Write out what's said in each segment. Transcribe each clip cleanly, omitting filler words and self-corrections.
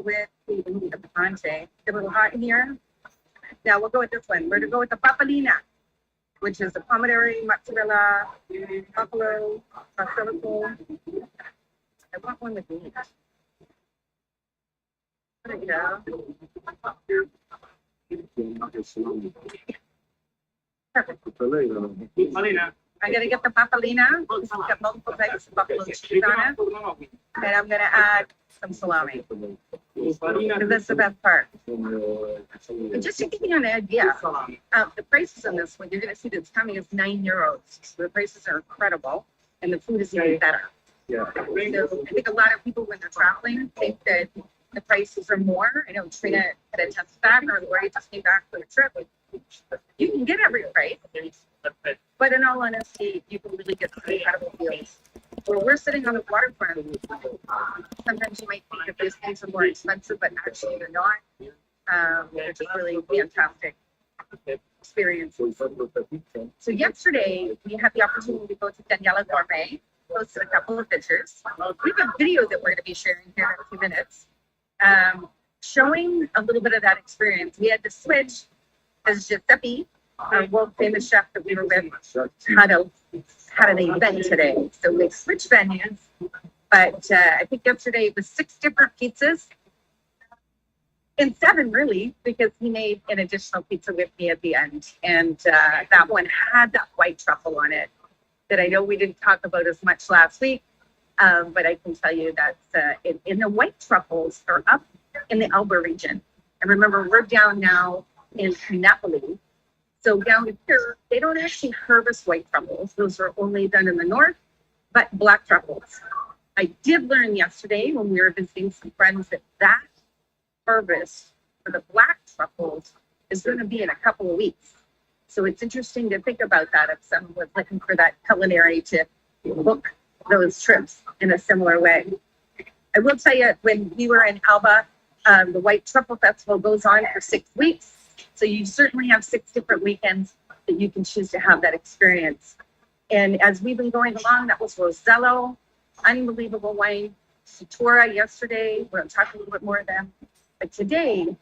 with the Picante. It's a little hot in here. Now we'll go with this one. We're going to go with the Papalina, which is the pomodoro, mozzarella, buffalo, basilico. I want one with meat. There you go. Perfect. I gotta get the papalina. It's got multiple types of buffalo cheese on it. And I'm gonna add some salami. Because that's the best part. And just to give you an idea, the prices on this one, you're gonna see that's coming is €9. So the prices are incredible, and the food is even better. So I think a lot of people when they're traveling think that the prices are more. I know Trina had a test back, or Lori just came back from a trip. You can get every price. But in all honesty, you can really get some incredible deals. Where we're sitting on the waterfront, sometimes you might think that these things are more expensive, but actually they're not. They're just really fantastic experiences. So yesterday, we had the opportunity to go to Daniela Gourmet, posted a couple of pictures. We have a video that we're going to be sharing here in a few minutes, showing a little bit of that experience. We had to switch as Giuseppe, our world famous chef that we were with, had an event today. So we switched venues, but I think yesterday it was 6 different pizzas, and 7 really, because he made an additional pizza with me at the end. And that one had that white truffle on it that I know we didn't talk about as much last week, but I can tell you that in the white truffles are up in the Alba region. And remember, we're down now in Naple. So down here, they don't actually harvest white truffles. Those are only done in the north, but black truffles. I did learn yesterday when we were visiting some friends that harvest for the black truffles is going to be in a couple of weeks. So it's interesting to think about that if someone was looking for that culinary to book those trips in a similar way. I will tell you, when we were in Alba, the White Truffle Festival goes on for 6 weeks. So you certainly have 6 different weekends that you can choose to have that experience. And as we've been going along, that was Rosello, unbelievable wine. Satura yesterday, we're going to talk a little bit more of them. But today,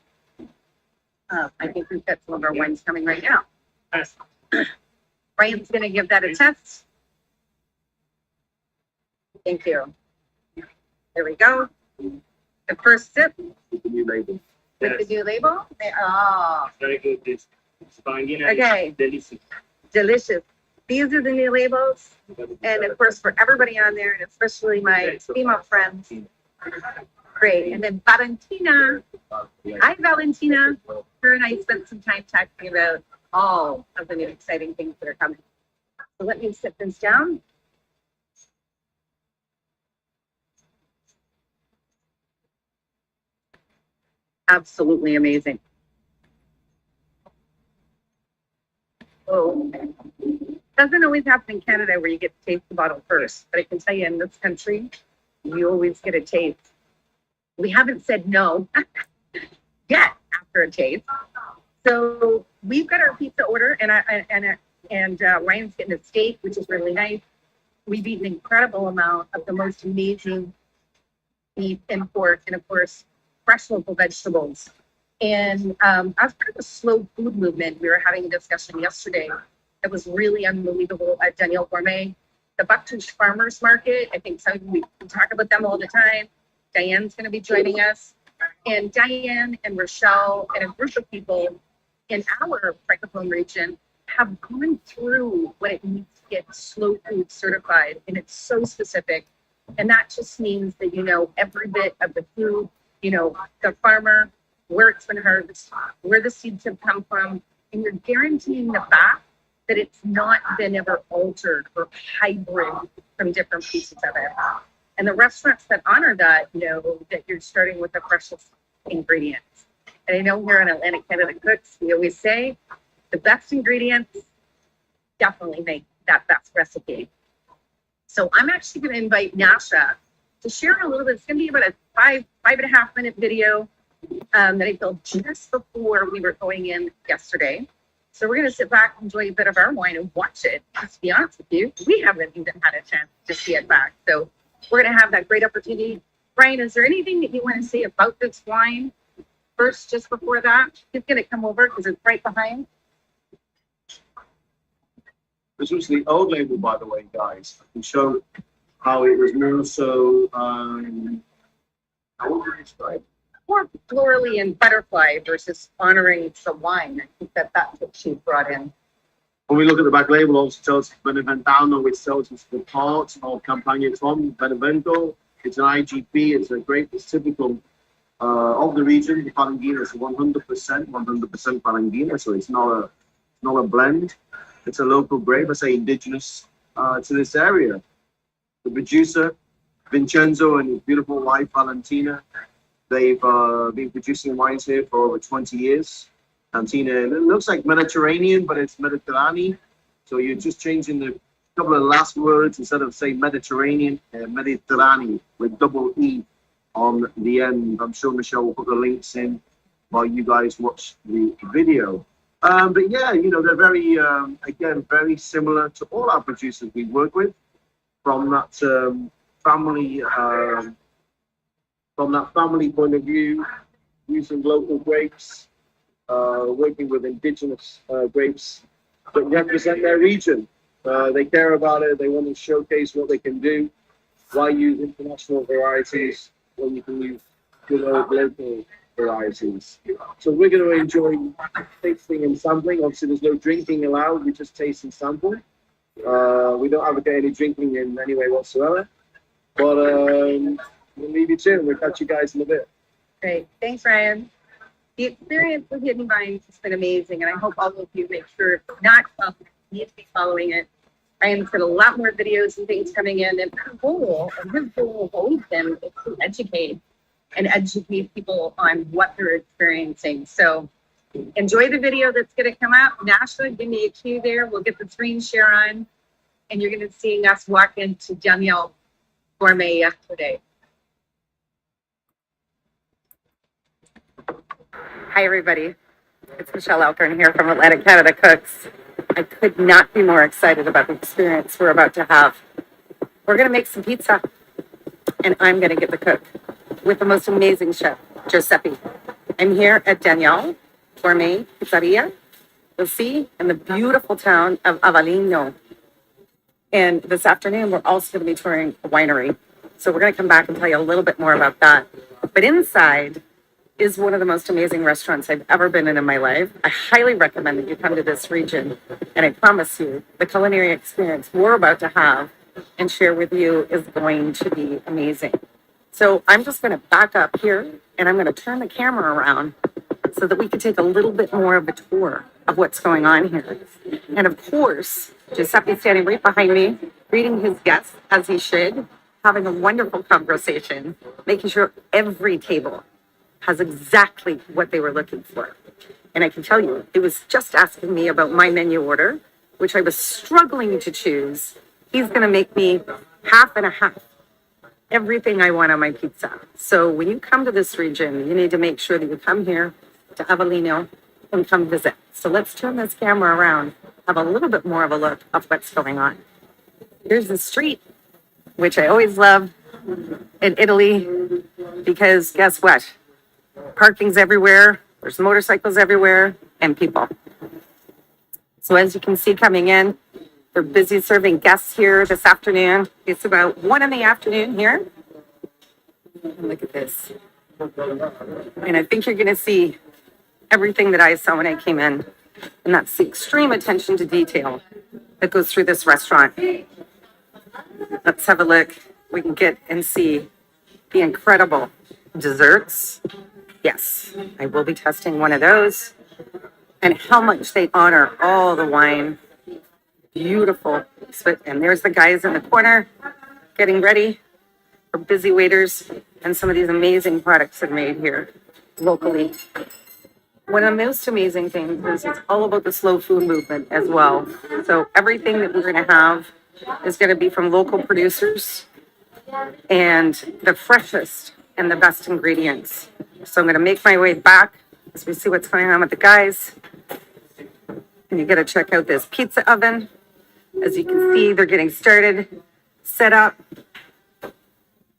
I think we've got some of our wines coming right now. Ryan's going to give that a test. Thank you. There we go. The first sip. With the new label. Oh. Very good. This okay. Delicious. Delicious. These are the new labels. And of course, for everybody on there, and especially my female friends. Great. And then Valentina. Hi, Valentina. Her and I spent some time talking about all of the new exciting things that are coming. So let me sit this down. Absolutely amazing. Oh, doesn't always happen in Canada where you get to taste the bottle first, but I can tell you in this country, you always get a taste. We haven't said no yet after a taste. So we've got our pizza order, and Ryan's getting a steak, which is really nice. We've eaten an incredible amount of the most amazing beef and pork, and of course, fresh local vegetables. And as part of the slow food movement, we were having a discussion yesterday that was really unbelievable at Danielle Gourmet. The Bucktouche Farmers Market, I think we talk about them all the time. Diane's going to be joining us. And Diane and Rochelle and a group of people in our Francophone region have gone through what it means to get slow food certified. And it's so specific. And that just means that you know every bit of the food, you know, the farmer, where it's been harvested, where the seeds have come from, and you're guaranteeing the fact that it's not been ever altered or hybrid from different pieces of it. And the restaurants that honor that know that you're starting with the freshest ingredients. And I know here in Atlantic Canada Cooks, we always say the best ingredients definitely make that best recipe. So I'm actually going to invite Nasha to share a little bit. It's going to be about a 5.5 minute video that I filmed just before we were going in yesterday. So we're going to sit back, enjoy a bit of our wine, and watch it. To be honest with you, we haven't even had a chance to see it back. So we're going to have that great opportunity. Brian, is there anything that you want to say about this wine first, just before that? He's going to come over because it's right behind. This was the old label, by the way, guys. I can show how it was more so, how would you describe? More florally and butterfly versus honoring the wine. I think that's what she brought in. When we look at the back label, also tells us Beneventano, which tells us the part of Campagna from Benevento. It's an IGP. It's a grape. It's typical of the region. The Palangina is 100% Palangina, so it's not a blend. It's a local grape, I say indigenous to this area. The producer, Vincenzo, and his beautiful wife, Valentina, they've been producing wines here for over 20 years. Cantina, it looks like Mediterranean, but it's Mediterranean. So you're just changing the couple of last words instead of saying Mediterranean, Mediterranean with double E on the end. I'm sure Michelle will put the links in while you guys watch the video. But yeah, you know, they're very, again, very similar to all our producers we work with from that family point of view, using local grapes, working with indigenous grapes that represent their region. They care about it. They want to showcase what they can do. Why use international varieties when you can use good old local varieties? So we're going to enjoy tasting and sampling. Obviously, there's no drinking allowed. We just taste and sample. We don't advocate any drinking in any way whatsoever. But we'll leave you to it. We'll catch you guys in a bit. Great. Thanks, Ryan. The experience with Hidden Vines has been amazing, and I hope all of you make sure, if not following, you need to be following it. Ryan's got a lot more videos and things coming in, and his goal has always been to educate people on what they're experiencing. So enjoy the video that's going to come out. Nasha, give me a cue there. We'll get the screen share on, and you're going to see us walk into Danielle Gourmet yesterday. Hi, everybody. It's Michelle Alcorn here from Atlantic Canada Cooks. I could not be more excited about the experience we're about to have. We're going to make some pizza, and I'm going to get the cook with the most amazing chef, Giuseppe. I'm here at Danielle Gourmet Pizzeria, you'll see, in the beautiful town of Avellino. And this afternoon, we're also going to be touring a winery. So we're going to come back and tell you a little bit more about that. But inside is one of the most amazing restaurants I've ever been in my life. I highly recommend that you come to this region. And I promise you, the culinary experience we're about to have and share with you is going to be amazing. So I'm just going to back up here, and I'm going to turn the camera around so that we can take a little bit more of a tour of what's going on here. And of course, Giuseppe's standing right behind me, greeting his guests as he should, having a wonderful conversation, making sure every table has exactly what they were looking for. And I can tell you, it was just asking me about my menu order, which I was struggling to choose. He's going to make me half and a half everything I want on my pizza. So when you come to this region, you need to make sure that you come here to Avellino and come visit. So let's turn this camera around, have a little bit more of a look of what's going on. Here's the street, which I always love in Italy, because guess what? Parking's everywhere, there's motorcycles everywhere, and people. So as you can see coming in, they're busy serving guests here this afternoon. It's about 1 p.m. here. Look at this. And I think you're going to see everything that I saw when I came in. And that's the extreme attention to detail that goes through this restaurant. Let's have a look. We can get and see the incredible desserts. Yes, I will be testing one of those. And how much they honor all the wine. Beautiful. And there's the guys in the corner getting ready for busy waiters. And some of these amazing products are made here locally. One of the most amazing things is it's all about the slow food movement as well. So everything that we're going to have is going to be from local producers and the freshest and the best ingredients. So I'm going to make my way back as we see what's going on with the guys. And you got to check out this pizza oven. As you can see, they're getting started, set up.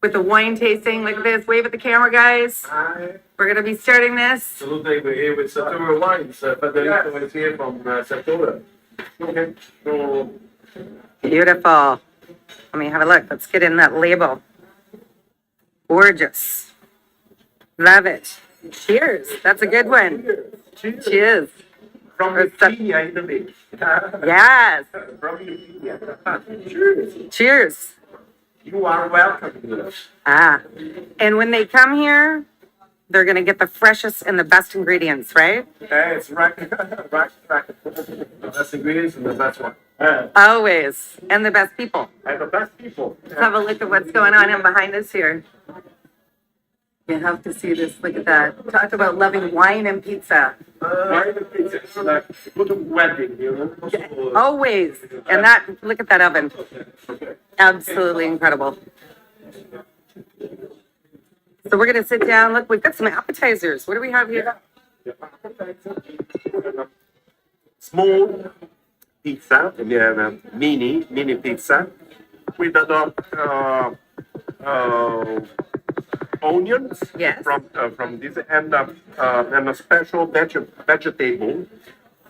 with the wine tasting. Look at this. Wave at the camera, guys. Hi. We're going to be starting this. Absolutely, we're here with Sartora Wines. Federico is here from Sartora. Okay, so Beautiful. Let me have a look. Let's get in that label. Gorgeous. Love it. Cheers. That's a good one. cheers. Cheers. From Virginia, Italy. Yes. From Virginia. Cheers. Cheers. You are welcome here. Ah. And when they come here, they're going to get the freshest and the best ingredients, right? It's right. The best ingredients and the best one. Always. And the best people. And the best people. Let's have a look at what's going on in behind us here. You have to see this. Look at that. Talk about loving wine and pizza. Wine and pizza. It's like a good wedding, you know? So, Always. And that, look at that oven. Absolutely incredible. So we're going to sit down. Look, we've got some appetizers. What do we have here? Small pizza, mini pizza with onions Yes. from this and a special vegetable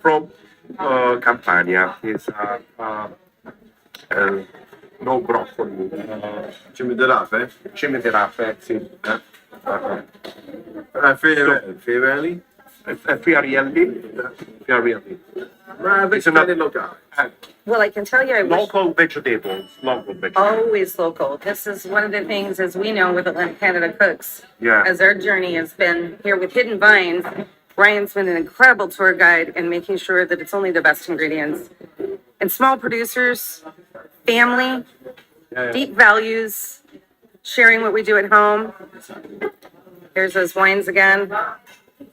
from Campania. It's no broccoli. Cime de rape? Cime di rape, sì. Fiorelli? Fiorelli. Ma It's not locale. Well, I can tell you, I wish Local vegetables. always local. This is one of the things, as we know with Atlantic Canada Cooks, Yeah. as our journey has been here with Hidden Vines. Brian's been an incredible tour guide in making sure that it's only the best ingredients. And small producers, family, deep values, sharing what we do at home. Here's those wines again.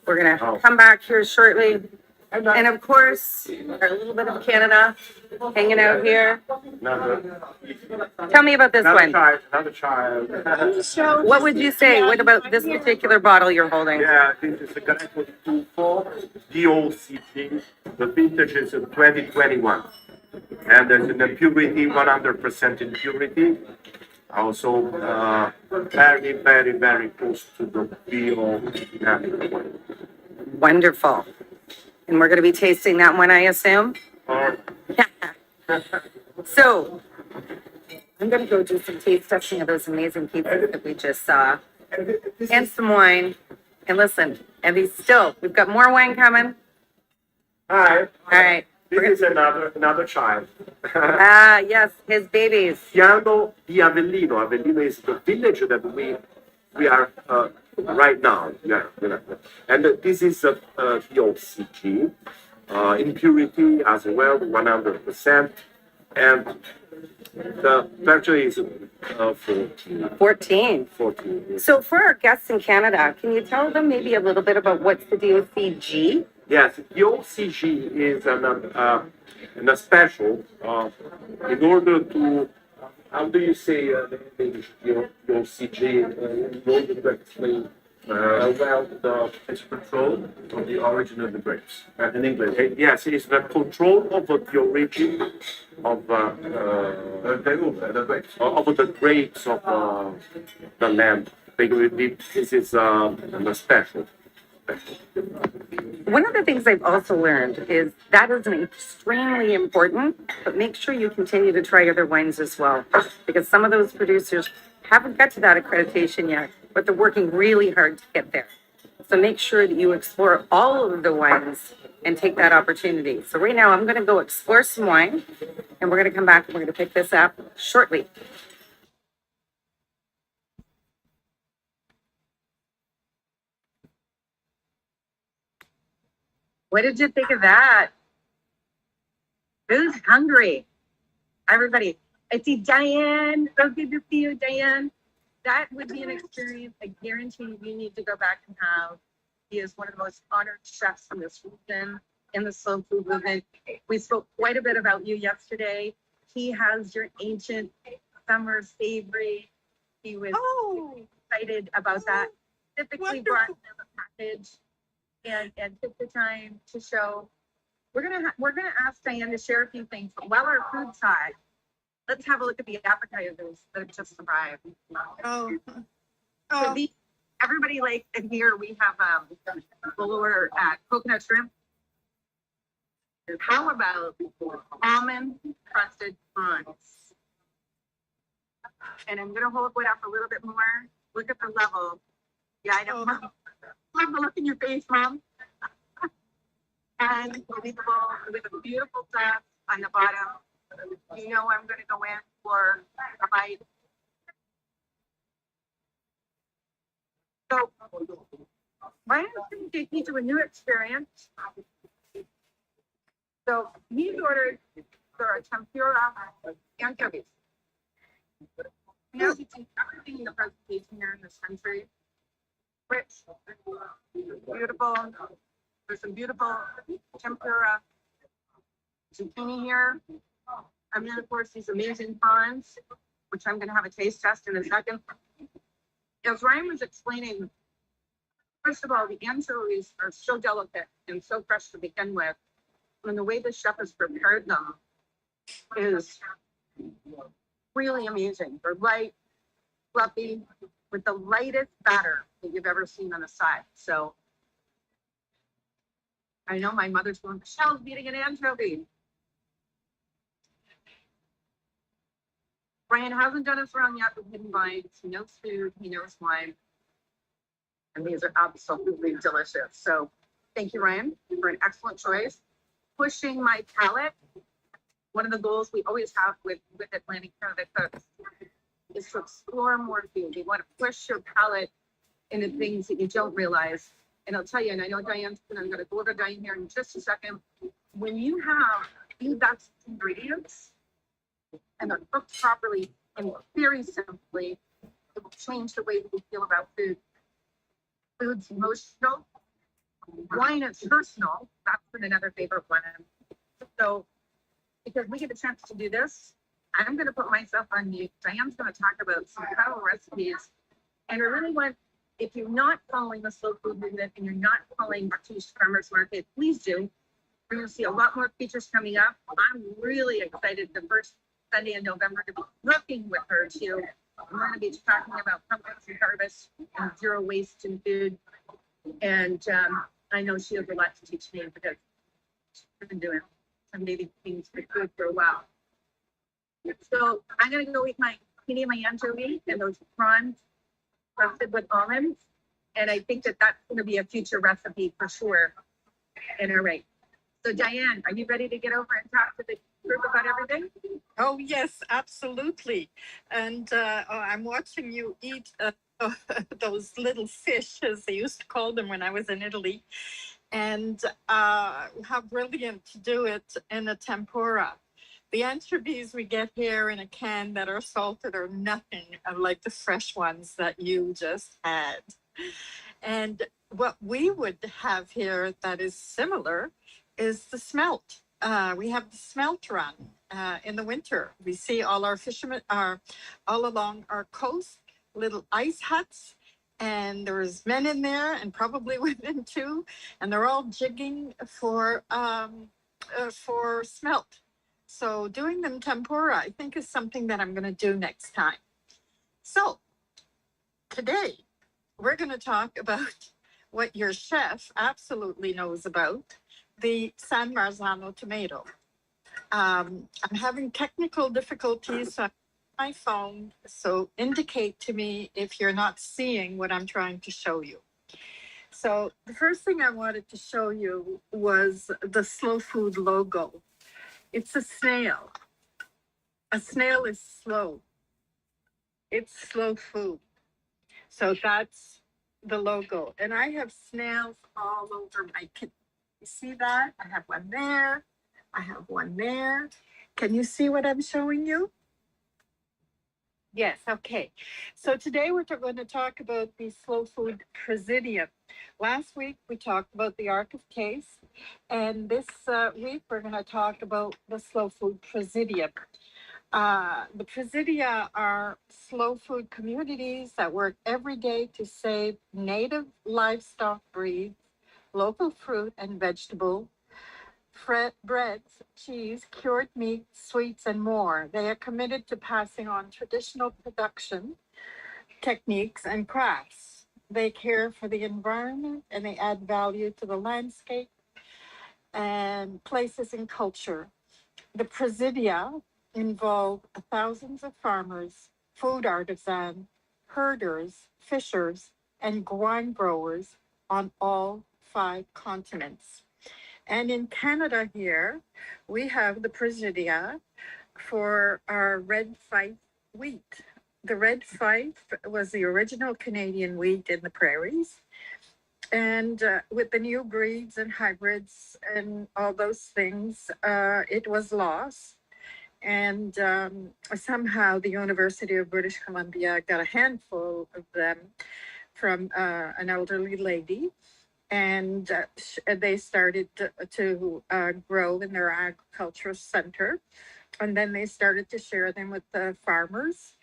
We're going to come back here shortly. And of course, our little bit of Canada hanging out here. Tell me about this one. Another child. What would you say? What about this particular bottle you're holding? Yeah, this is a Greco 24 DOCG. The vintage is 2021. And there's an impurity, 100% impurity. Also, very, very, very close to the real natural one. Wonderful. And we're going to be tasting that one, I assume. Or So, I'm going to go do some taste testing of those amazing pizzas that we just saw, and some wine. And listen, and we've got more wine coming. hi. All right. This is another child. Ah, yes, his babies. Piano di Avellino. Avellino is the village that we are right now. Yeah. And this is a DOCG, impurity as well, 100%. And the factor is 14. 14. So for our guests in Canada, can you tell them maybe a little bit about what's the DOCG? Yes, DOCG is a special in order to, how do you say in English, DOCG, in order to explain it's control of the origin of the grapes. In English, yes, it's the control of the origin of the grapes of the land. This is a special. One of the things I've also learned is that is extremely important, but make sure you continue to try other wines as well, because some of those producers haven't got to that accreditation yet, but they're working really hard to get there. So make sure that you explore all of the wines and take that opportunity. So right now I'm going to go explore some wine, and we're going to come back and we're going to pick this up shortly. What did you think of that? Who's hungry? Everybody. I see Diane. So good to see you, Diane. That would be an experience I guarantee you need to go back and have. He is one of the most honored chefs in this region, in the slow food movement. We spoke quite a bit about you yesterday. He has your ancient summer savory. He was excited about that. Typically brought in a package and took the time to show. We're gonna ask Diane to share a few things. But while our food's hot, let's have a look at the appetizers that have just arrived. Oh, So oh, these, everybody like in here, we have we'll order coconut shrimp. How about almond crusted prawns? And I'm gonna hold it up a little bit more. Look at the level. Yeah, I know. Oh. Love the look in your face, Mom. And unbelievable with a beautiful sauce on the bottom. You know I'm gonna go in for a bite. So, Ryan's gonna take me to a new experience. So he's ordered the tempura anchovies. Now you see everything in the presentation here in this country. Rich, beautiful. There's some beautiful tempura zucchini here. And then of course these amazing prawns, which I'm gonna have a taste test in a second. As Ryan was explaining, first of all, the anchovies are so delicate and so fresh to begin with. And the way the chef has prepared them is really amazing. They're light, fluffy, with the lightest batter that you've ever seen on the side. So I know my mother's going, Michelle's eating an anchovy. Brian hasn't done us wrong yet with hidden vines. He knows food, he knows wine. And these are absolutely delicious. So thank you, Ryan, for an excellent choice. Pushing my palate. One of the goals we always have with Atlantic Canada Cooks is to explore more food. You want to push your palate into things that you don't realize. And I'll tell you, and I know Diane's, and I'm going to go over Diane here in just a second. When you have the best ingredients and they're cooked properly and very simply, it will change the way that we feel about food. Food's emotional. Wine is personal. That's been another favorite one. So, because we get a chance to do this, I'm going to put myself on mute. Diane's going to talk about some incredible recipes. And I really want, if you're not following the slow food movement and you're not following Martouche Farmers Market, please do. We're going to see a lot more features coming up. I'm really excited the first Sunday in November to be cooking with her too. We're going to be talking about pumpkins and harvest and zero waste in food. And I know she has a lot to teach me because she's been doing some amazing things for food for a while. So I'm gonna go eat my my anchovy and those prawns roasted with almonds. And I think that that's gonna be a future recipe for sure. And all right. So Diane, are you ready to get over and talk to the group about everything? oh, yes, absolutely. And I'm watching you eat those little fish, as they used to call them when I was in Italy. And how brilliant to do it in a tempura. The anchovies we get here in a can that are salted are nothing like the fresh ones that you just had. And what we would have here that is similar is the smelt. We have the smelt run in the winter. We see all our fishermen are all along our coast, little ice huts, and there's men in there and probably women too, and they're all jigging for smelt. So doing them tempura, I think, is something that I'm going to do next time. So today we're going to talk about what your chef absolutely knows about, the San Marzano tomato. I'm having technical difficulties, so my phone, so indicate to me if you're not seeing what I'm trying to show you. So the first thing I wanted to show you was the slow food logo. It's a snail. A snail is slow. It's slow food. So that's the logo. And I have snails all over my kitchen. You see that? I have one there. I have one there. Can you see what I'm showing you? Yes, okay. So today we're going to talk about the slow food presidium. Last week we talked about the Ark of Taste, and this week we're going to talk about the slow food presidium. The presidia are slow food communities that work every day to save native livestock breeds, local fruit and vegetable breads, cheese, cured meat, sweets, and more. They are committed to passing on traditional production techniques and crafts. They care for the environment and they add value to the landscape and places and culture. The Presidia involve thousands of farmers, food artisans, herders, fishers, and wine growers on all 5 continents. And in Canada here, we have the Presidia for our red fife wheat. The red fife was the original Canadian wheat in the prairies. And with the new breeds and hybrids and all those things, it was lost. And somehow the University of British Columbia got a handful of them from an elderly lady. And they started to grow in their agricultural center. And then they started to share them with the farmers.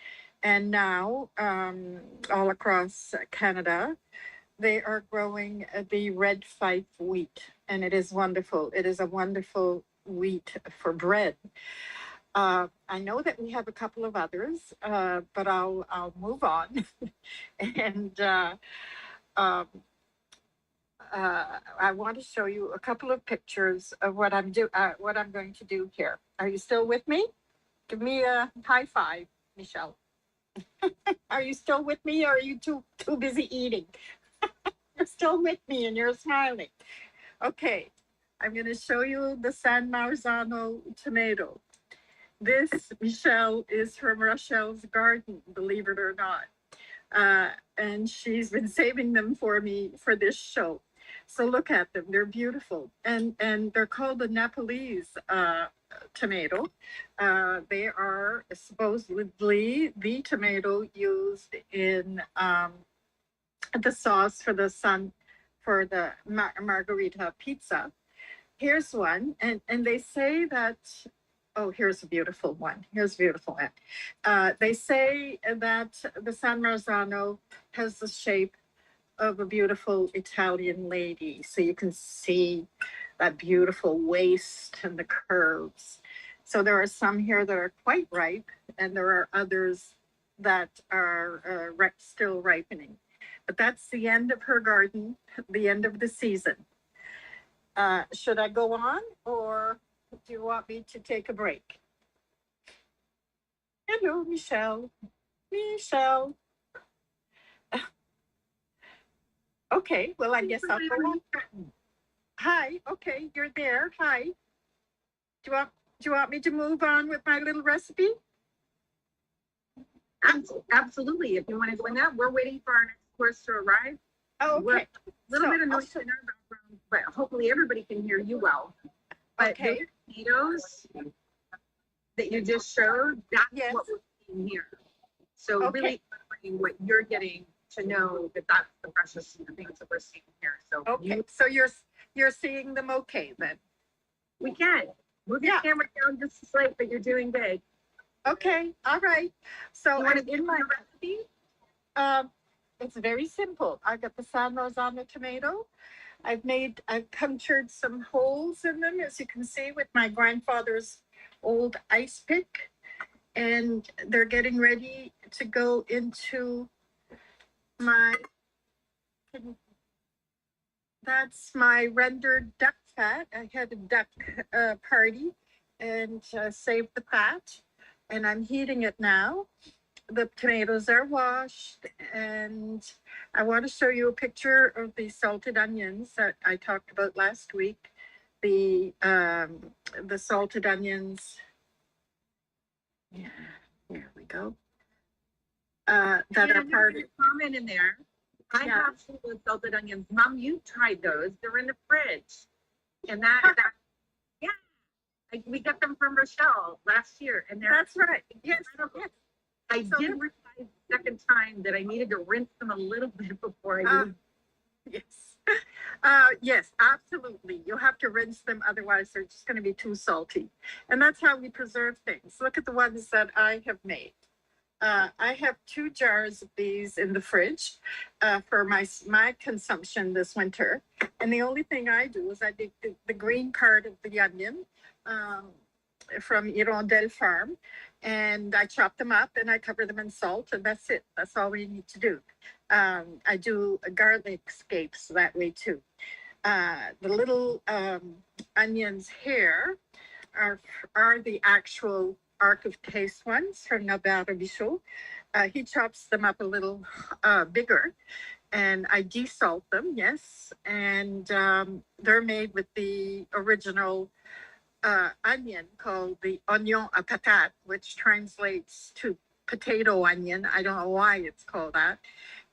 And now, all across Canada, they are growing the red fife wheat, and it is wonderful. It is a wonderful wheat for bread. I know that we have a couple of others, but I'll move on. And I want to show you a couple of pictures of what I'm going to do here. Are you still with me? Give me a high five, Michelle. Are you still with me, or are you too busy eating? You're still with me and you're smiling. Okay, I'm going to show you the San Marzano tomato. This, Michelle, is from Rochelle's garden, believe it or not. And she's been saving them for me for this show. So look at them, they're beautiful. And they're called the Nepalese tomato. They are supposedly the tomato used in the sauce for the margarita pizza. Here's one, and they say that, oh, here's a beautiful one. They say that the San Marzano has the shape of a beautiful Italian lady. So you can see that beautiful waist and the curves. So there are some here that are quite ripe, and there are others that are still ripening. But that's the end of her garden, the end of the season. Should I go on, or do you want me to take a break? Hello, Michelle. Michelle. Okay, well, I guess I'll go on. Hi, okay, you're there. Hi. Do you want me to move on with my little recipe? Absolutely. If you want to go in that, we're waiting for our next course to arrive. Oh, okay. A little bit of noise in our background, but hopefully everybody can hear you well. But Okay. the tomatoes that you just showed, that's Yes. what we're seeing here. So Okay. really what you're getting to know that that's the freshest things that we're seeing here. So Okay, so you're seeing them okay then? we can. Move your Yeah. camera down just a slight, but you're doing good. Okay, all right. So You want to in give my my recipe? it's very simple. I got the San Marzano tomato. I've punctured some holes in them, as you can see, with my grandfather's old ice pick. And they're getting ready to go into that's my rendered duck fat. I had a duck party and saved the fat, and I'm heating it now. The tomatoes are washed, and I want to show you a picture of the salted onions that I talked about last week. The salted onions. Yeah, here we go. That are part of. Comment in there. I Yeah. have some of the salted onions. Mom, you tried those. They're in the fridge. And that yeah. We got them from Rochelle last year. And they're That's right. Yes. Yes. I So did realize the second time that I needed to rinse them a little bit before I used. Yes. Yes, absolutely. You'll have to rinse them, otherwise they're just going to be too salty. And that's how we preserve things. Look at the ones that I have made. I have 2 jars of these in the fridge for my consumption this winter. And the only thing I do is I take the green part of the onion from Hirondelle Farm, and I chop them up and I cover them in salt, and that's it. That's all we need to do. I do garlic scapes that way too. The little onions here are the actual Arc of Taste ones from Naple. He chops them up a little bigger, and I desalt them, yes. And they're made with the original onion called the oignon à patate, which translates to potato onion. I don't know why it's called that.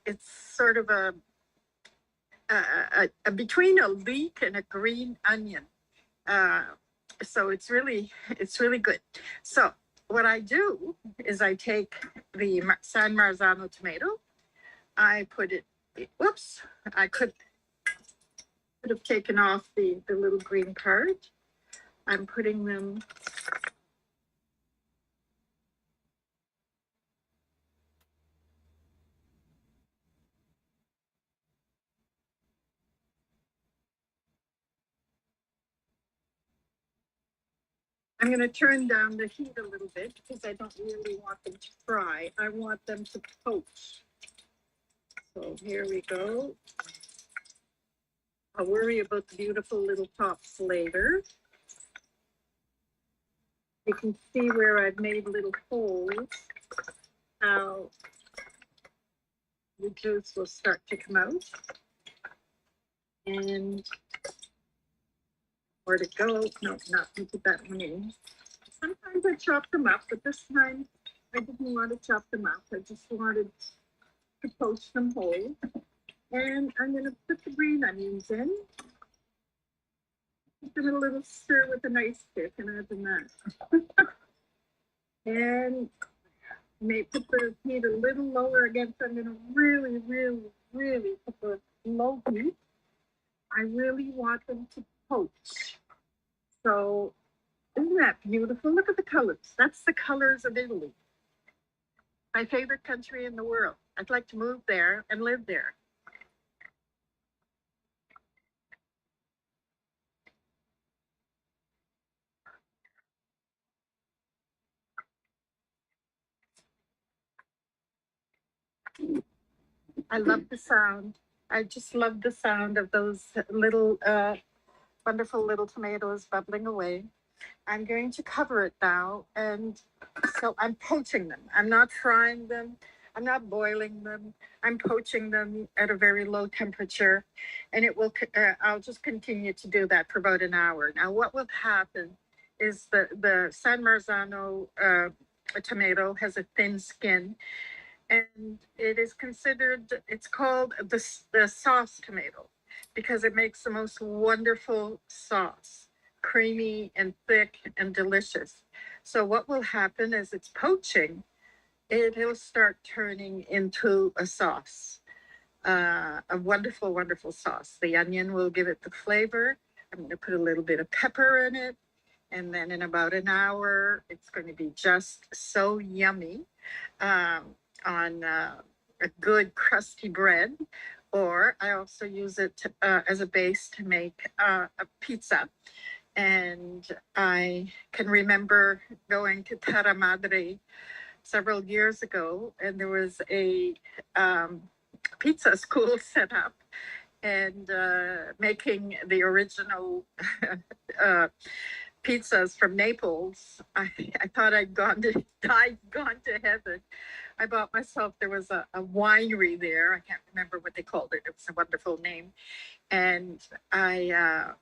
It's sort of a between a leek and a green onion. So it's really good. So what I do is I take the San Marzano tomato, I put it, whoops, I could have taken off the little green part. I'm putting them I'm going to turn down the heat a little bit because I don't really want them to fry. I want them to poach. So here we go. I'll worry about the beautiful little tops later. You can see where I've made little holes. How the juice will start to come out. And where to go? No, not into that one in. Sometimes I chop them up, but this time I didn't want to chop them up. I just wanted to poach them whole. And I'm going to put the green onions in. Give it a little stir with a nice stick, and add them that. And may put the heat a little lower again. So I'm going to really put the low heat. I really want them to poach. So isn't that beautiful? Look at the colors. That's the colors of Italy. My favorite country in the world. I'd like to move there and live there. I love the sound. I just love the sound of those little, wonderful little tomatoes bubbling away. I'm going to cover it now. And so I'm poaching them. I'm not frying them. I'm not boiling them. I'm poaching them at a very low temperature. And it will, I'll just continue to do that for about an hour. Now, what will happen is the San Marzano tomato has a thin skin. And it is considered, it's called the sauce tomato because it makes the most wonderful sauce, creamy and thick and delicious. So what will happen is it's poaching, it'll start turning into a sauce, a wonderful, wonderful sauce. The onion will give it the flavor. I'm going to put a little bit of pepper in it. And then in about an hour, it's going to be just so yummy. On a good crusty bread, or I also use it as a base to make a pizza. And I can remember going to Terra Madre several years ago, and there was a pizza school set up and making the original pizzas from Naples. I thought I'd gone to heaven. I bought myself, there was a winery there. I can't remember what they called it. It was a wonderful name. And I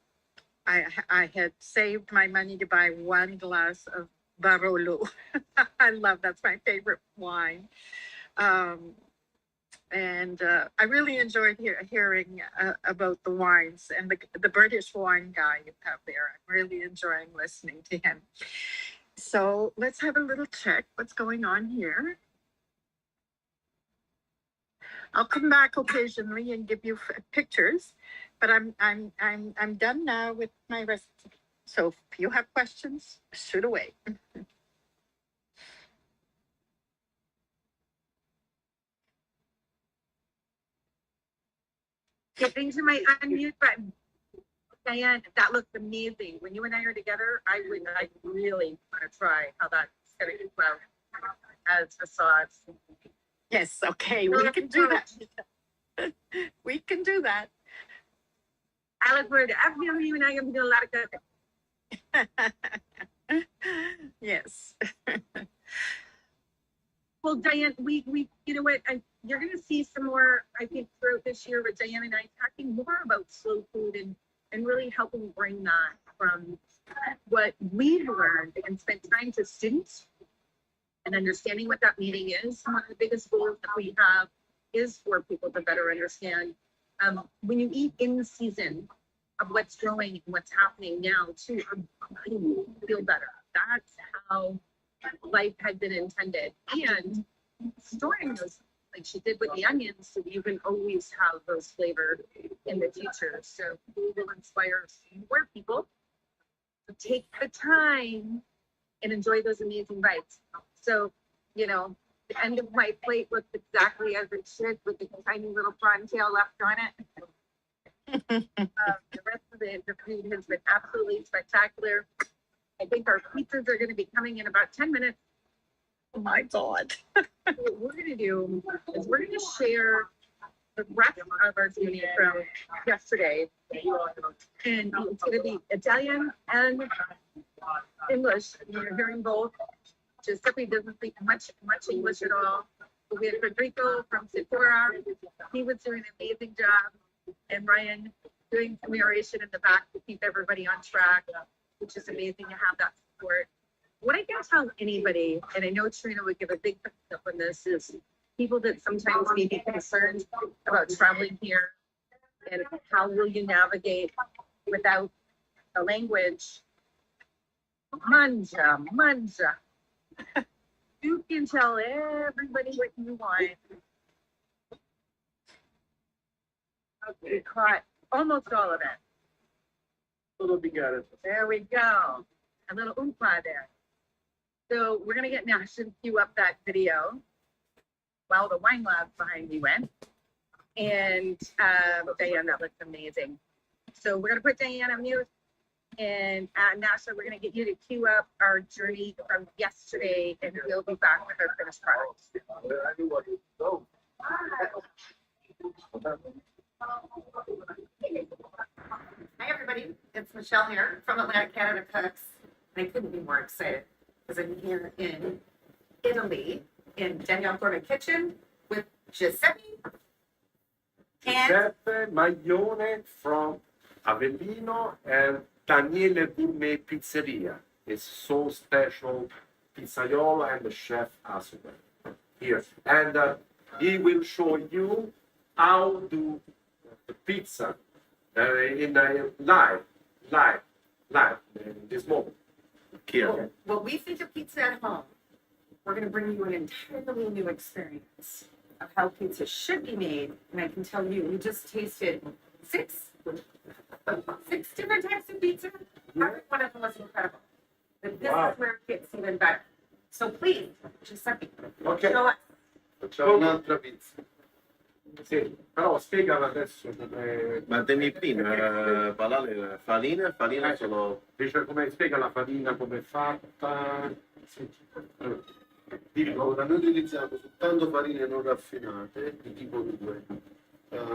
had saved my money to buy one glass of Barolo. That's my favorite wine. And I really enjoyed hearing about the wines and the British wine guy you have there. I'm really enjoying listening to him. So let's have a little check what's going on here. I'll come back occasionally and give you pictures, but I'm done now with my recipe. So if you have questions, shoot away. get into my unmute button. Diane, that looked amazing. When you and I are together, I really want to try how that's going to come out as facades. Yes, okay, we can do that. We can do that. I look forward to after you and I are going to do a lot of good. Yes. Well, Diane, we you know what? You're going to see some more, I think, throughout this year with Diane and I talking more about slow food and really helping bring that from what we've learned and spent time to students and understanding what that meaning is. One of the biggest goals that we have is for people to better understand when you eat in season of what's growing and what's happening now too, our body will feel better. That's how life had been intended. And storing those, like she did with the onions, so you can always have those flavor in the future. So we will inspire more people to take the time and enjoy those amazing bites. So, you know, the end of my plate looked exactly as it should with the tiny little prawn tail left on it. The rest of the food has been absolutely spectacular. I think our pizzas are going to be coming in about 10 minutes. Oh my God. What we're going to do is we're going to share the rest of our menu from yesterday. And it's going to be Italian and English. You're hearing both. Giuseppe doesn't speak much English at all. But we had Federico from Sephora. He was doing an amazing job. And Ryan doing some narration in the back to keep everybody on track, which is amazing to have that support. What I can tell anybody, and I know Trina would give a big thumbs up on this, is people that sometimes may be concerned about traveling here and how will you navigate without the language. Manja. You can tell everybody what you want. We caught almost all of it. There we go. A little oompa there. So we're going to get Nash to cue up that video while the wine lab behind me went. And Diane, that looks amazing. So we're going to put Diane on mute. And Nasha, we're going to get you to cue up our journey from yesterday, and we'll be back with our finished product. Hi, everybody. It's Michelle here from Atlantic Canada Cooks. I couldn't be more excited because I'm here in Italy in Danielle Gordon Kitchen with Giuseppe and Giuseppe Maglione from Avellino and Daniele Gourmet Pizzeria. It's so special pizzaiolo and the chef as well here. And he will show you how do the pizza in live in this moment. Here. Well, we think of pizza at home. We're going to bring you an entirely new experience of how pizza should be made. And I can tell you, we just tasted six different types of pizza. Every one of them was incredible. But this is where it gets even better. So please, Giuseppe, show us. Facciamo un'altra pizza. Sì, però spiegala adesso come... Ma dimmi prima, parlare farina solo... Dice come spiega la farina, come è fatta... Sì. Allora, noi utilizziamo soltanto farine non raffinate di tipo 2.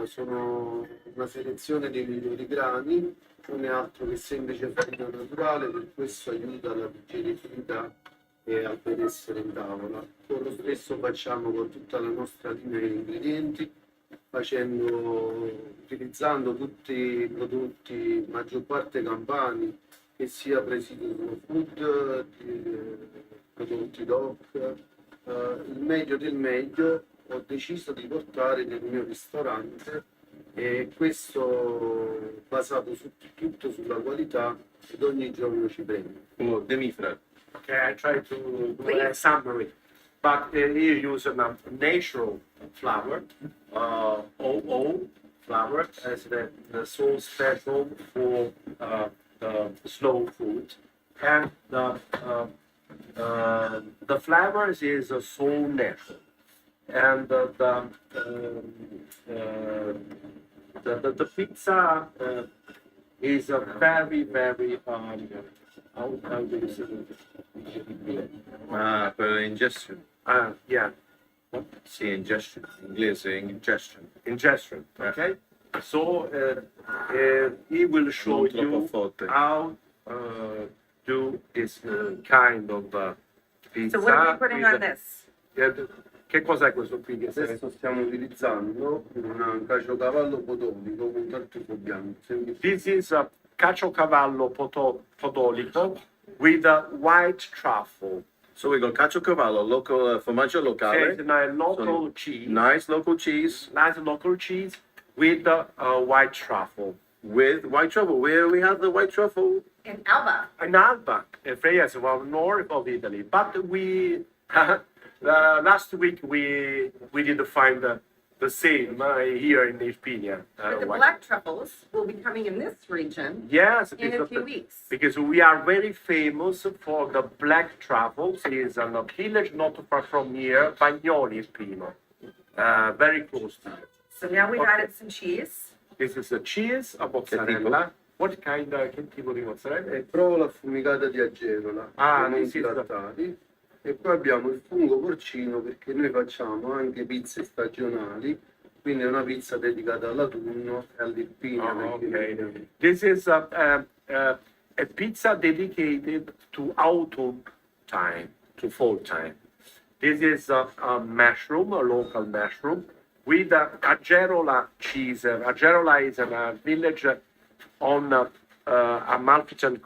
Sono una selezione dei migliori grani, non è altro che semplice farina naturale, per questo aiuta alla digeribilità e al benessere in tavola. Con lo stesso facciamo con tutta la nostra linea di ingredienti, utilizzando tutti i prodotti maggior parte campani, che sia presi di slow food, prodotti DOC. Il meglio del meglio ho deciso di portare nel mio ristorante, e questo basato tutto sulla qualità, ed ogni giorno ci prendo. Demifra. Okay, I try to do a summary. But here you use a natural flour, OO flour, as the so special for the slow food, and the flavors is so natural, and The pizza is a very, very, how do you say it? Per ingestion. Yeah, Sì, ingestion. In inglese ingestion. ingestion, okay? So he will show Non troppo you forte. how do this kind of pizza. So what are we putting with on this? Che cos'è questo qui? Che serve? Adesso stiamo utilizzando un caciocavallo podolico con tartufo bianco. This is a caciocavallo podolico with a white truffle. So we got caciocavallo, local formaggio It's locale, a local cheese, nice local cheese nice local cheese with white truffle. with white truffle. Where we have the white truffle? In Alba. In Alba, yes, well, north of Italy. But we last week we didn't find the same here in Irpinia. But the black truffles will be coming in this region Yes, in a few weeks. because we are very famous for the black truffles. It is in a village not far from here, Bagnoli Irpino, very close to you. So now we've Okay. added some cheese. This is a cheese, a mozzarella. What kind che tipo di mozzarella? E provola affumicata di agerola, Ah, non sì, sì. lattati. E poi abbiamo il fungo porcino perché noi facciamo anche pizze stagionali, quindi è una pizza dedicata all'autunno e all'Irpinia. Oh, perché- okay. This is a pizza dedicated to autumn time, to fall time. This is a mushroom, a local mushroom, with Agerola cheese. Agerola is a village on Amalfitan,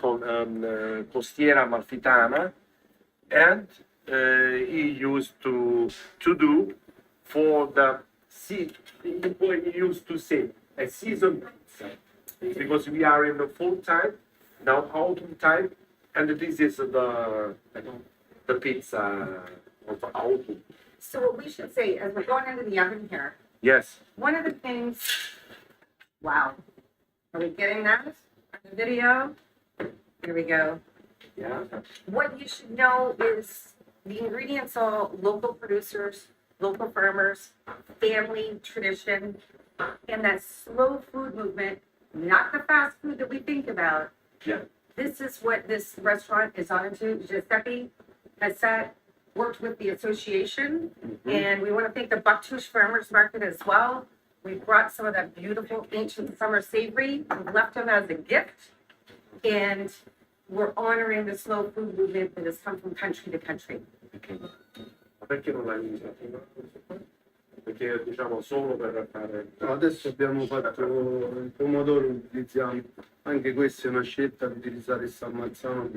costiera amalfitana, and he used to do for the he used to say a season pizza because we are in the fall time now, autumn time, and this is the pizza of autumn. So what we should say as we're going into the oven here, Yes. one of the things, wow, are we getting that on the video? Here we go. Yeah. What you should know is the ingredients are local producers, local farmers, family tradition, and that slow food movement, not the fast food that we think about. Yeah. This is what this restaurant is on to. Giuseppe has worked with the association, and we want to thank the Bucktoosh Farmers Market as well. We brought some of that beautiful ancient summer savory, we left them as a gift, and we're honoring the slow food movement that has come from country to country. Perché non l'hai usato? Perché diciamo solo per fare. No, adesso abbiamo fatto il pomodoro, utilizziamo anche questa è una scelta di utilizzare il San Marzano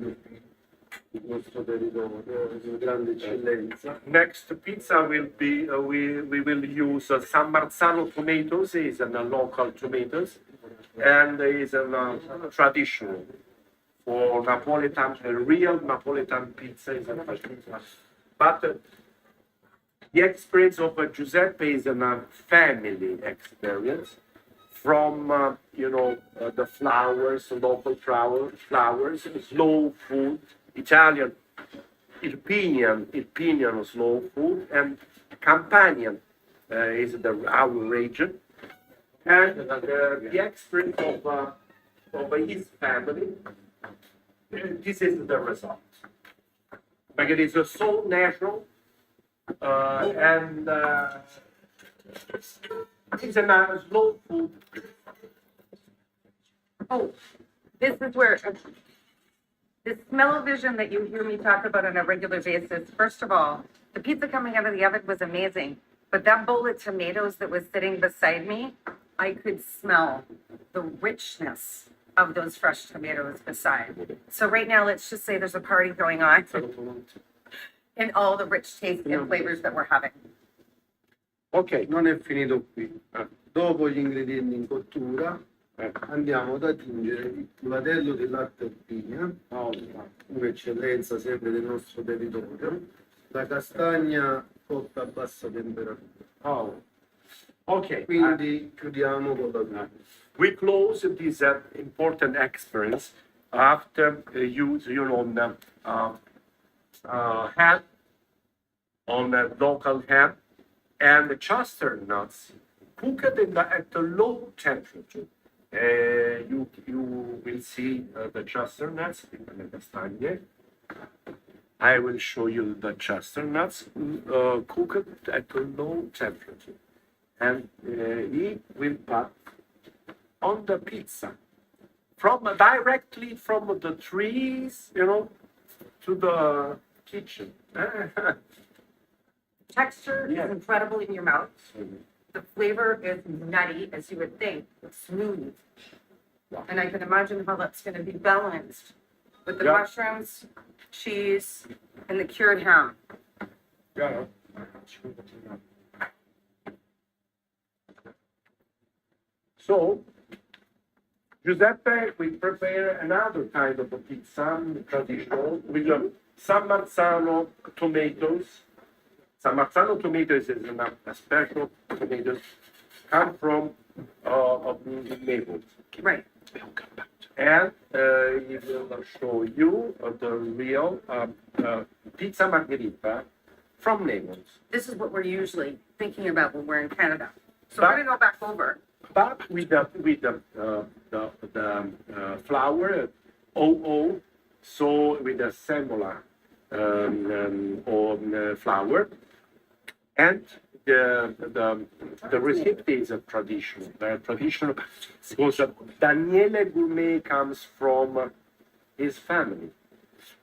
il nostro territorio, è di grande eccellenza. Next pizza will be we will use San Marzano tomatoes. Is a local tomatoes, and is a traditional for Napolitan, a real Napolitan pizza is a pizza. But the experience of Giuseppe is a family experience from the flowers, local flowers, slow food, Italian, Irpinian slow food, and Campanian is our region, and the experience of his family. This is the result. Like it is so natural, and it's a slow food. Oh, this is where the smell-o-vision that you hear me talk about on a regular basis. First of all, the pizza coming out of the oven was amazing, but that bowl of tomatoes that was sitting beside me, I could smell the richness of those fresh tomatoes beside. So right now, let's just say there's a party going on and all the rich tastes and flavors that we're having. Okay. Non è finito qui. Dopo gli ingredienti in cottura andiamo ad aggiungere il culatello di latte Irpinia, un'eccellenza sempre del nostro territorio, la castagna cotta a bassa temperatura. Oh. Okay. Quindi chiudiamo con la We close this important experience after ham, on local ham, and the chestnuts cooked at a low temperature. You will see the chestnuts in the next time. Yeah? I will show you the chestnuts cooked at a low temperature, and he will put on the pizza from directly from the trees, to the kitchen. Texture Yeah. is incredible in your mouth. The flavor is nutty, as you would think, smooth. And I can imagine how that's going to be balanced with the Yeah. mushrooms, cheese, and the cured ham. Yeah. So, Giuseppe will prepare another kind of a pizza, traditional, with San Marzano tomatoes. San Marzano tomatoes is a special tomatoes, come from Naples. Right. And he will show you the real pizza margherita from Naples. This is what we're usually thinking about when we're in Canada. So But- we're going to go back over. But with the flour, OO, so with the semola or flour, and the recipe is a traditional, very traditional, because Daniele Gourmet comes from his family,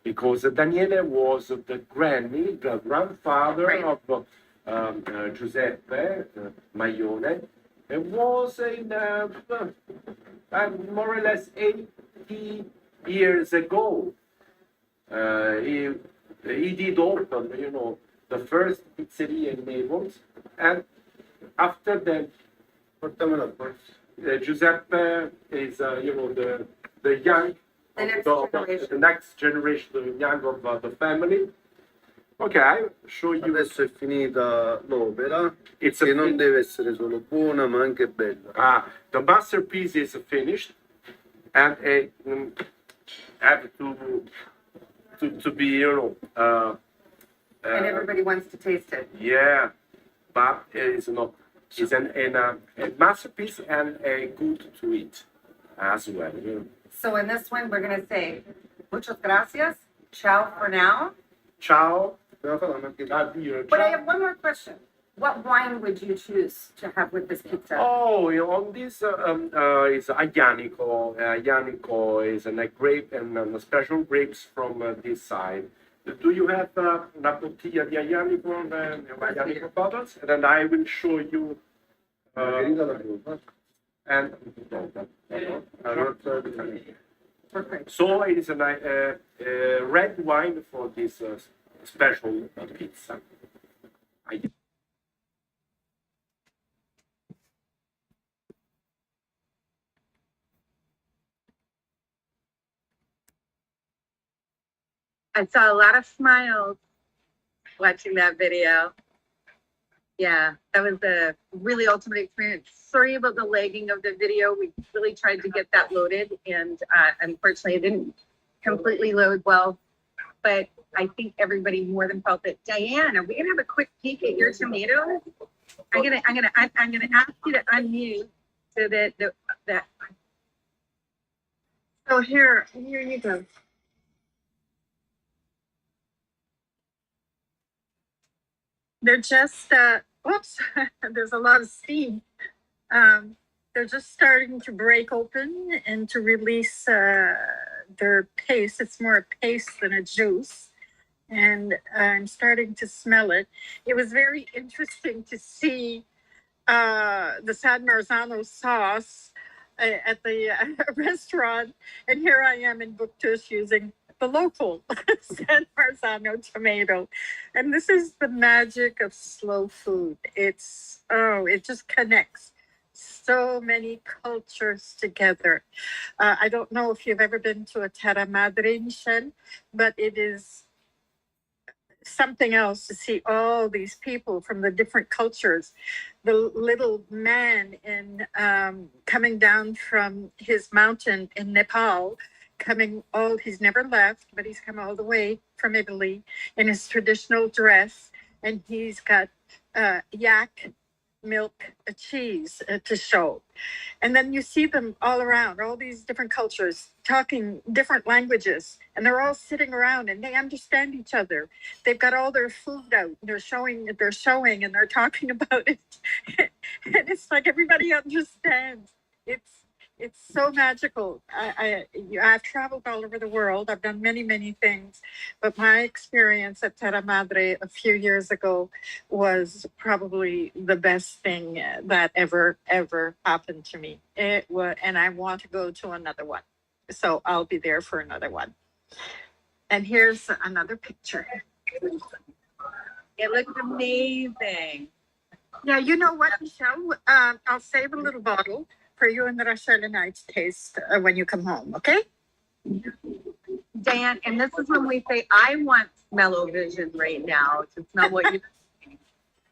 because Daniele was the grandfather Right. of Giuseppe Maione, and was in more or less 80 years ago. He did open, the first pizzeria in Naples, and after that, Portamela qua. Giuseppe is, the young, The next of generation. the next generation, the young of the family. Okay, I'll show you. Adesso è finita l'opera, It's a che non fin- deve essere solo buona ma anche bella. The masterpiece is finished, and have to be, And everybody wants to taste it. yeah, but it's not. It's a masterpiece and a good to eat as well. So in this one, we're going to say, muchas gracias, ciao for now. Ciao. Dobbiamo fare la margherita. Addio. But I Ciao. have one more question. What wine would you choose to have with this pizza? Oh, on this is Aglianico. Aglianico is a grape and special grapes from this side. Do you have una bottiglia di Aglianico bottles? And then I will show you. Margherita l'abbiamo fatta. And Perfect. so it is a red wine for this special pizza. I saw a lot of smiles watching that video. Yeah, that was a really ultimate experience. Sorry about the lagging of the video. We really tried to get that loaded, and unfortunately, it didn't completely load well. But I think everybody more than felt it. Diane, are we gonna have a quick peek at your tomatoes? I'm gonna ask you to unmute so that. So here you go. They're just, whoops, there's a lot of steam. They're just starting to break open and to release their paste. It's more a paste than a juice. And I'm starting to smell it. It was very interesting to see the San Marzano sauce at the restaurant. And here I am in Bouctouche using the local San Marzano tomato. And this is the magic of slow food. It just connects so many cultures together. I don't know if you've ever been to a Terra Madre, Michelle, but it is something else to see all these people from the different cultures. The little man in coming down from his mountain in Nepal, he's never left, but he's come all the way from Italy in his traditional dress, and he's got yak milk cheese to show. And then you see them all around, all these different cultures talking different languages, and they're all sitting around and they understand each other. They've got all their food out. They're showing, and they're talking about it. And it's like everybody understands. It's so magical. I've traveled all over the world. I've done many things, but my experience at Terra Madre a few years ago was probably the best thing that ever happened to me. It was, and I want to go to another one, so I'll be there for another one. And here's another picture. It looks amazing. Yeah, you know what, Michelle? I'll save a little bottle for you and Rachel and I to taste when you come home, okay? Diane, and this is when we say, I want smell-o-vision right now to smell what you.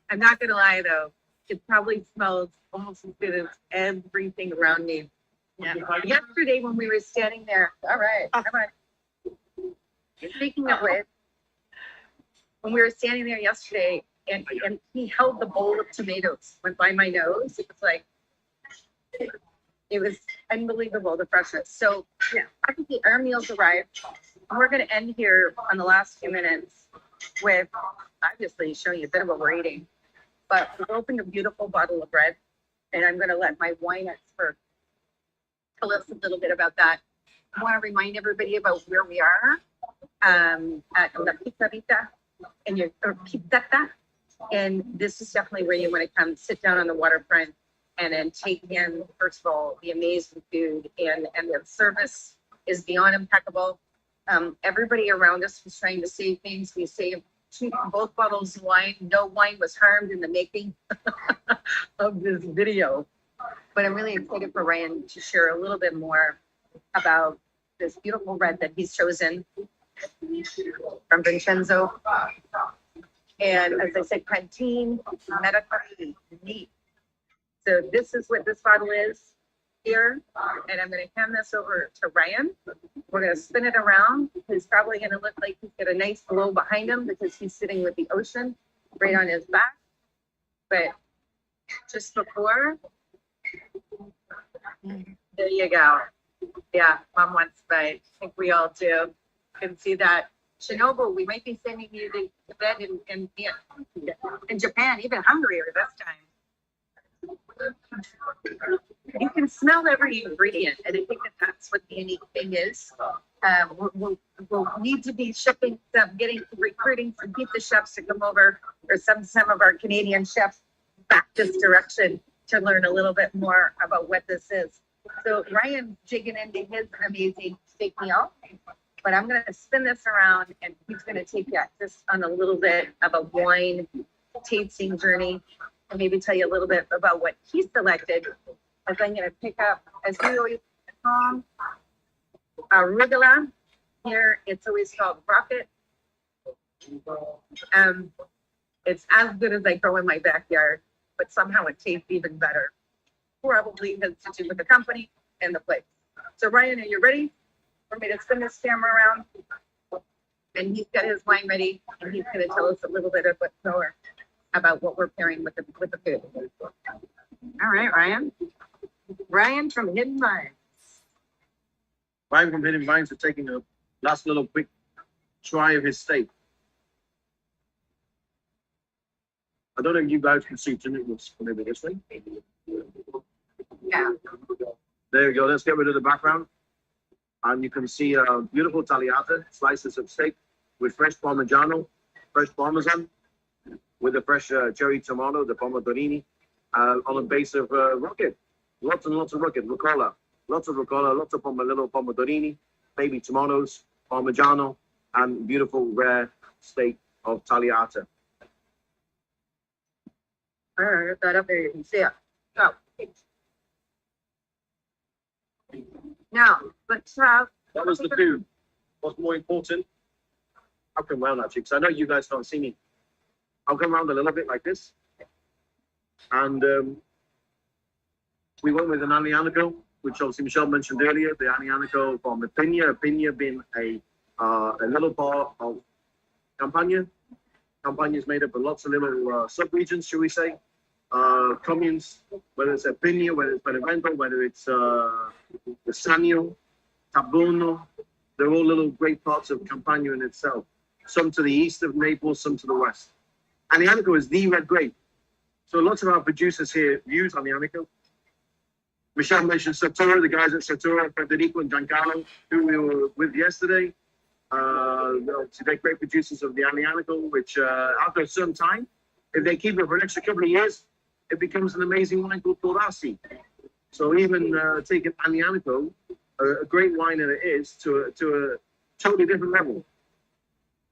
I'm not gonna lie though, it probably smells almost as good as everything around me. Yeah. Yesterday when we were standing there, all right, come on. Speaking of which, when we were standing there yesterday and he held the bowl of tomatoes, went by my nose, it was like, it was unbelievable, the freshness. So yeah, I think our meals arrived. We're gonna end here on the last few minutes with obviously showing you a bit of what we're eating. But we're opening a beautiful bottle of red, and I'm gonna let my wine expert tell us a little bit about that. I wanna remind everybody about where we are at La Pizzerita or Pizzetta. And this is definitely where you wanna come sit down on the waterfront and then take in, first of all, the amazing food and the service is beyond impeccable. Everybody around us was trying to save things. We saved both bottles of wine. No wine was harmed in the making of this video. But I'm really excited for Ryan to share a little bit more about this beautiful red that he's chosen from Vincenzo. And as I said, Canteen, Mediterranean, neat. So this is what this bottle is here. And I'm going to hand this over to Ryan. We're going to spin it around. He's probably going to look like he's got a nice glow behind him because he's sitting with the ocean right on his back. But just before, there you go. Yeah, Mom wants to bite. I think we all do. You can see that. Shinobu, we might be sending you to bed in Japan, even hungrier this time. You can smell every ingredient, and I think that's what the unique thing is. We'll need to be shipping some, recruiting some pizza chefs to come over, or some of our Canadian chefs back this direction to learn a little bit more about what this is. So Ryan's jigging into his amazing steak meal, but I'm going to spin this around, and he's going to take you just on a little bit of a wine tasting journey. And maybe tell you a little bit about what he selected, as I'm going to pick up, as we always call arugula. Here, it's always called rocket. It's as good as I grow in my backyard, but somehow it tastes even better. Probably has to do with the company and the place. So Ryan, are you ready for me to spin this camera around? And he's got his wine ready, and he's going to tell us a little bit about what we're pairing with the food. All right, Ryan. Ryan from Hidden Vines. Ryan from Hidden Vines are taking a last little quick try of his steak. I don't know if you guys can see it. Looks maybe this way. Yeah. There we go. Let's get rid of the background. And you can see a beautiful tagliata, slices of steak with fresh Parmigiano, fresh Parmesan, with the fresh cherry tomato, the pomodorini, on a base of rocket. Lots and lots of rocket, rucola. Lots of rucola, lots of little pomodorini, baby tomatoes, Parmigiano, and beautiful rare steak of tagliata. All right, get that up there, you can see it. So. Now, let's have. That was the food. What's more important? I'll come round actually, because I know you guys don't see me. I'll come around a little bit like this. And we went with an Aglianico, which obviously Michelle mentioned earlier, the Aglianico from the Pigna being a little part of Campania. Campania is made up of lots of little sub-regions, shall we say. communes, whether it's Epinio, whether it's Benevento, whether it's Sanio, Tabuno. They're all little great parts of Campania in itself. Some to the east of Naples, some to the west. Anianico is the red grape. So lots of our producers here use Anianico. Michelle mentioned Sartura, the guys at Sartura, Federico and Giancarlo, who we were with yesterday. Obviously, they're great producers of the Anianico, which after a certain time, if they keep it for an extra couple of years, it becomes an amazing wine called Torrasi. So even taking Anianico, a great wine that it is, to a totally different level.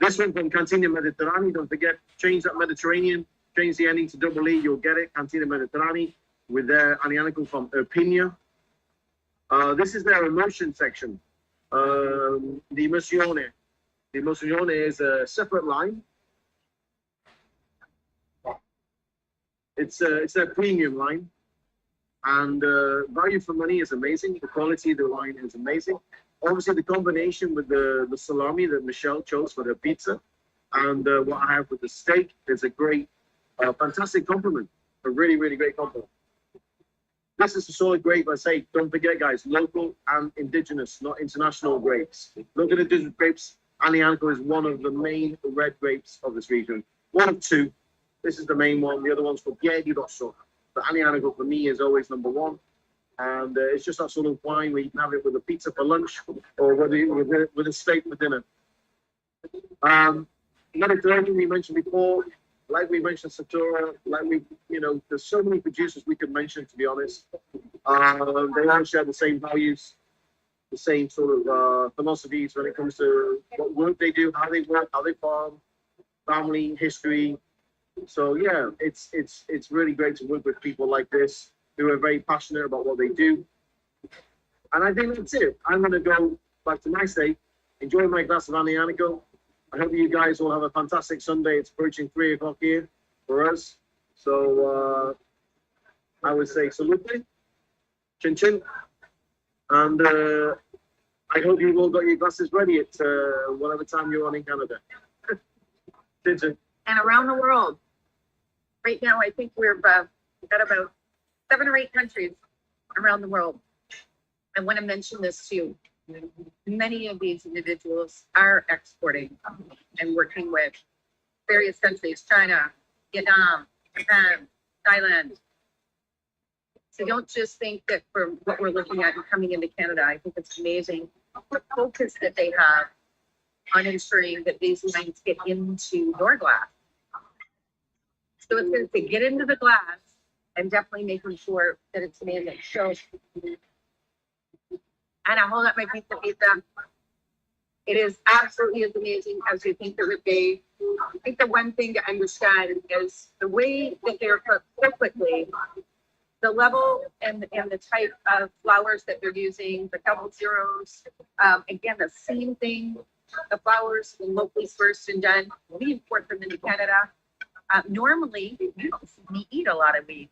This one from Cantina Mediterranee, don't forget, change that Mediterranean, change the ending to double E, you'll get it, Cantina Mediterranee, with their Anianico from Erpinia. This is their emotion section. The Emozione. The Emozione is a separate line. It's their premium line. And value for money is amazing. The quality of the wine is amazing. Obviously, the combination with the salami that Michelle chose for her pizza and what I have with the steak is a great, fantastic compliment. A really, really great compliment. This is a solid grape. I say, don't forget, guys, local and indigenous, not international grapes. Look at indigenous grapes. Anianico is one of the main red grapes of this region. One of two. This is the main one. The other one's called Piedi Rosso. But Anianico for me is always number one. And it's just that sort of wine where you can have it with a pizza for lunch or with a steak for dinner. Mediterranean, we mentioned before, like we mentioned Satura, like there's so many producers we could mention, to be honest. They all share the same values, the same sort of philosophies when it comes to what work they do, how they work, how they farm, family, history. So yeah, it's really great to work with people like this who are very passionate about what they do. And I think that's it. I'm going to go back to my state, enjoy my glass of Anianico. I hope you guys all have a fantastic Sunday. It's approaching 3 o'clock here for us. So I would say salute, chin chin. And I hope you've all got your glasses ready at whatever time you're on in Canada. Chin chin. And around the world. Right now, I think we've got about 7 or 8 countries around the world. I want to mention this too. Many of these individuals are exporting and working with various countries, China, Vietnam, Japan, Thailand. So don't just think that for what we're looking at and coming into Canada, I think it's amazing the focus that they have on ensuring that these wines get into your glass. So it's going to get into the glass and definitely making sure that it's amazing. So, and I hold up my pizza. It is absolutely as amazing as you think it would be. I think the one thing to understand is the way that they're cooked so quickly, the level and the type of flours that they're using, the double zeros. Again, the same thing. The flours locally sourced and done. We import them into Canada. Normally, we eat a lot of meat.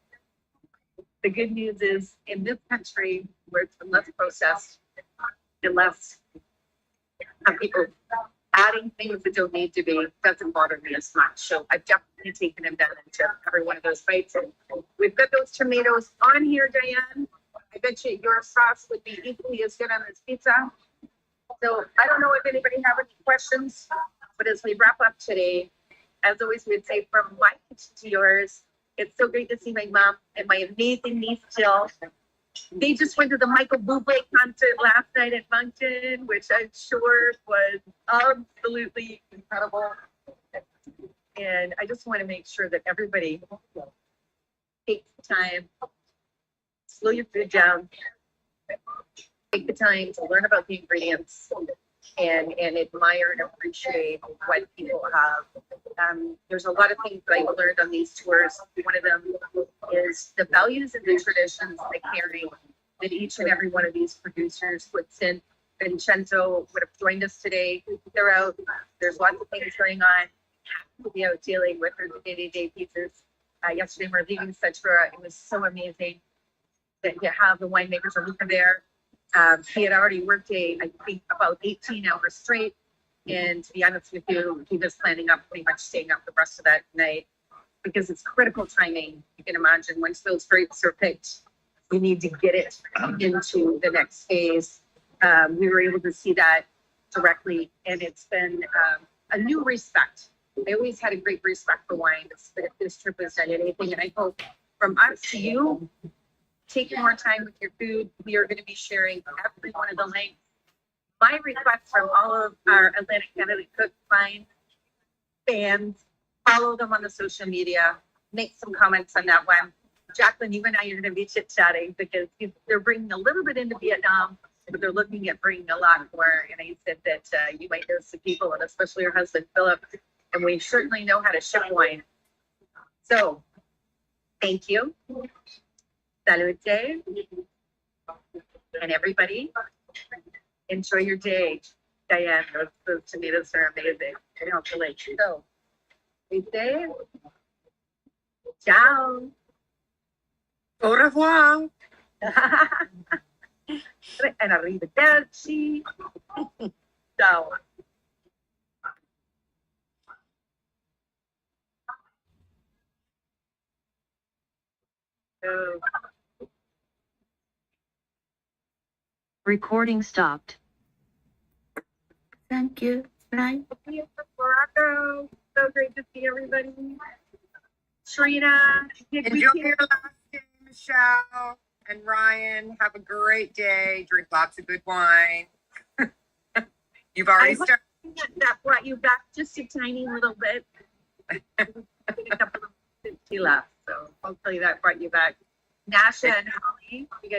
The good news is in this country where it's been less processed and less people adding things that don't need to be, doesn't bother me as much. So I've definitely taken them down into every one of those bites. And we've got those tomatoes on here, Diane. I bet you your sauce would be equally as good on this pizza. So I don't know if anybody have any questions, but as we wrap up today, as always, we'd say from my kitchen to yours, it's so great to see my mom and my amazing niece, Jill. They just went to the Michael Bublé concert last night at Moncton, which I'm sure was absolutely incredible. And I just want to make sure that everybody takes the time, slow your food down, take the time to learn about the ingredients and admire and appreciate what people have. There's a lot of things that I learned on these tours. One of them is the values and the traditions they carry that each and every one of these producers puts in. Vincenzo would have joined us today. They're out. There's lots of things going on. We'll be out dealing with their day-to-day pieces. Yesterday, we were leaving Satura. It was so amazing that you have the winemakers are looking there. He had already worked I think about 18 hours straight. And to be honest with you, he was planning on pretty much staying up the rest of that night. because it's critical timing. You can imagine once those grapes are picked, we need to get it into the next phase. We were able to see that directly, and it's been a new respect. I always had a great respect for wine. This trip has done anything, and I hope from us to you, take more time with your food. We are going to be sharing every one of the links. My request from all of our Atlantic Canada Cook Wine fans, follow them on the social media, make some comments on that one. Jacqueline, you and I are going to be chit-chatting because they're bringing a little bit into Vietnam, but they're looking at bringing a lot more. And I said that you might know some people, and especially your husband, Philip, and we certainly know how to ship wine. So, thank you. Salute. And everybody, enjoy your day. Diane, those tomatoes are amazing. I don't feel like so. Salute. Ciao. Au revoir. And arrivederci. Ciao. Recording stopped. Thank you. Bye. Morocco. So great to see everybody. Trina. Enjoy your last day, Michelle and Ryan. Have a great day. Drink lots of good wine. You've already I hope started. that brought you back just a tiny little bit. I think a couple of 50 left, so hopefully that brought you back. Nasha and Holly, you guys